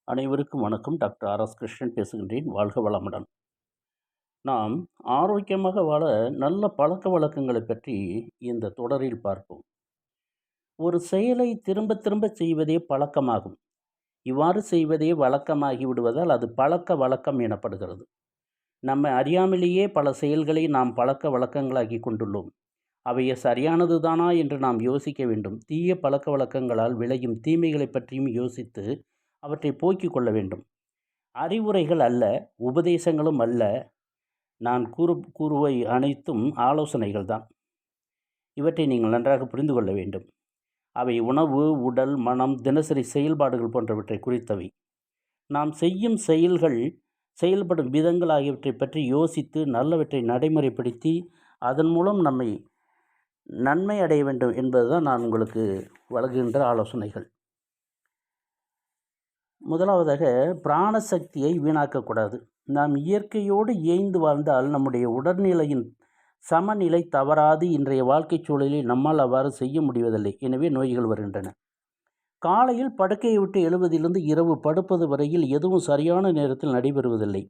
அனைவருக்கும் வணக்கம். Doctor R S. Krishnan பேசுகின்றேன். வாழ்க வளமுடன். நாம் ஆரோக்கியமாக வாழ நல்ல பழக்கவழக்கங்களை பற்றி இந்த தொடரில் பார்ப்போம். ஒரு செயலை திரும்ப திரும்ப செய்வதே பழக்கமாகும். இவ்வாறு செய்வதே வழக்கமாகி விடுவதால் அது பழக்க வழக்கம் எனப்படுகிறது. நம்மை அறியாமலேயே பல செயல்களை நாம் பழக்க வழக்கங்களாக்கி கொண்டுள்ளோம். அவை சரியானது தானா என்று நாம் யோசிக்க வேண்டும். தீய பழக்க வழக்கங்களால் விளையும் தீமைகளை பற்றியும் யோசித்து அவற்றை போக்கிக் கொள்ள வேண்டும். அறிவுரைகள் அல்ல, உபதேசங்களும் அல்ல, நான் கூறுவை அனைத்தும் ஆலோசனைகள் தான். இவற்றை நீங்கள் நன்றாக புரிந்து கொள்ள வேண்டும். அவை உணவு, உடல், மனம், தினசரி செயல்பாடுகள் போன்றவற்றை குறித்தவை. நாம் செய்யும் செயல்கள், செயல்படும் விதங்கள் ஆகியவற்றை பற்றி யோசித்து நல்லவற்றை நடைமுறைப்படுத்தி அதன் மூலம் நம்மை நன்மை அடைய வேண்டும் என்பதுதான் நான் உங்களுக்கு வழங்குகின்ற ஆலோசனைகள். முதலாவதாக, பிராணசக்தியை வீணாக்கக்கூடாது. நாம் இயற்கையோடு இயைந்து வாழ்ந்தால் நம்முடைய உடல்நிலையின் சமநிலை தவறாது. இன்றைய வாழ்க்கை சூழலில் நம்மால் அவ்வாறு செய்ய முடிவதில்லை. எனவே நோய்கள் வருகின்றன. காலையில் படுக்கையை விட்டு எழுவதிலிருந்து இரவு படுப்பது வரையில் எதுவும் சரியான நேரத்தில் நடைபெறுவதில்லை.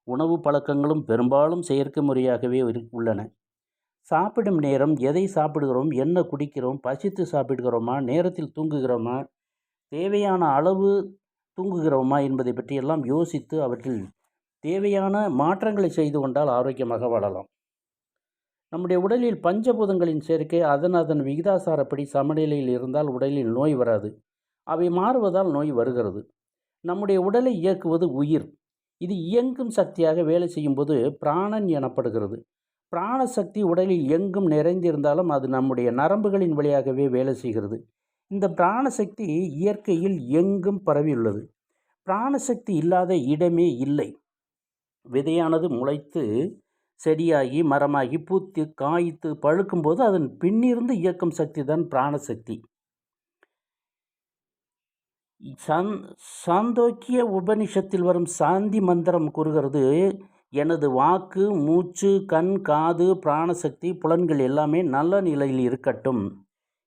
உணவு பழக்கங்களும் பெரும்பாலும் செயற்கை முறையாகவே உள்ளன. சாப்பிடும் நேரம், எதை சாப்பிடுகிறோம், என்ன குடிக்கிறோம், பசித்து சாப்பிடுகிறோமா, நேரத்தில் தூங்குகிறோமா, தேவையான அளவு தூங்குகிறோமா என்பதை பற்றியெல்லாம் யோசித்து அவற்றில் தேவையான மாற்றங்களை செய்து கொண்டால் ஆரோக்கியமாக வாழலாம். நம்முடைய உடலில் பஞ்சபூதங்களின் சேர்க்கை அதன் விகிதாசாரப்படி சமநிலையில் இருந்தால் உடலில் நோய் வராது. அவை மாறுவதால் நோய் வருகிறது. நம்முடைய உடலை இயக்குவது உயிர். இது இயங்கும் சக்தியாக வேலை செய்யும்போது பிராணன் எனப்படுகிறது. பிராணசக்தி உடலில் எங்கும் நிறைந்திருந்தாலும் அது நம்முடைய நரம்புகளின் வழியாகவே வேலை செய்கிறது. இந்த பிராணசக்தி இயற்கையில் எங்கும் பரவியுள்ளது. பிராணசக்தி இல்லாத இடமே இல்லை. விதையானது முளைத்து செடியாகி மரமாகி பூத்து காய்த்து பழுக்கும்போது அதன் பின்னிருந்து இயக்கும் சக்தி தான் பிராணசக்தி. சாந்தோக்கிய உபனிஷத்தில் வரும் சாந்தி மந்திரம் கூறுகிறது, எனது வாக்கு, மூச்சு, கண், காது, பிராணசக்தி, புலன்கள் எல்லாமே நல்ல நிலையில் இருக்கட்டும்.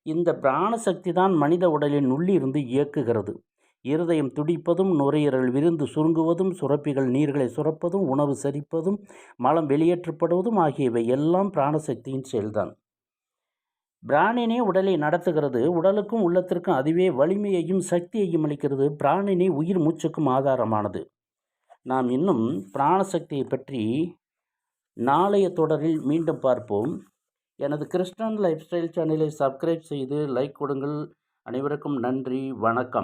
இந்த பிராணசக்தி தான் மனித உடலின் உள்ளிருந்து இயக்குகிறது. இருதயம் துடிப்பதும், நுரையீரல் விரிந்து சுருங்குவதும், சுரப்பிகள் நீர்களை சுரப்பதும், உணவு செரிப்பதும், மலம் வெளியேற்றப்படுவதும் ஆகியவை எல்லாம் பிராணசக்தியின் செயல்தான். பிராணனே உடலை நடத்துகிறது. உடலுக்கும் உள்ளத்திற்கும் அதுவே வலிமையையும் சக்தியையும் அளிக்கிறது. பிராணனே உயிர் மூச்சுக்கும் ஆதாரமானது. நாம் இன்னும் பிராணசக்தியை பற்றி நாளைய தொடரில் மீண்டும் பார்ப்போம். எனது கிருஷ்ணன் லைஃப் ஸ்டைல் சேனலை சப்ஸ்கிரைப் செய்து லைக் கொடுங்கள். அனைவருக்கும் நன்றி, வணக்கம்.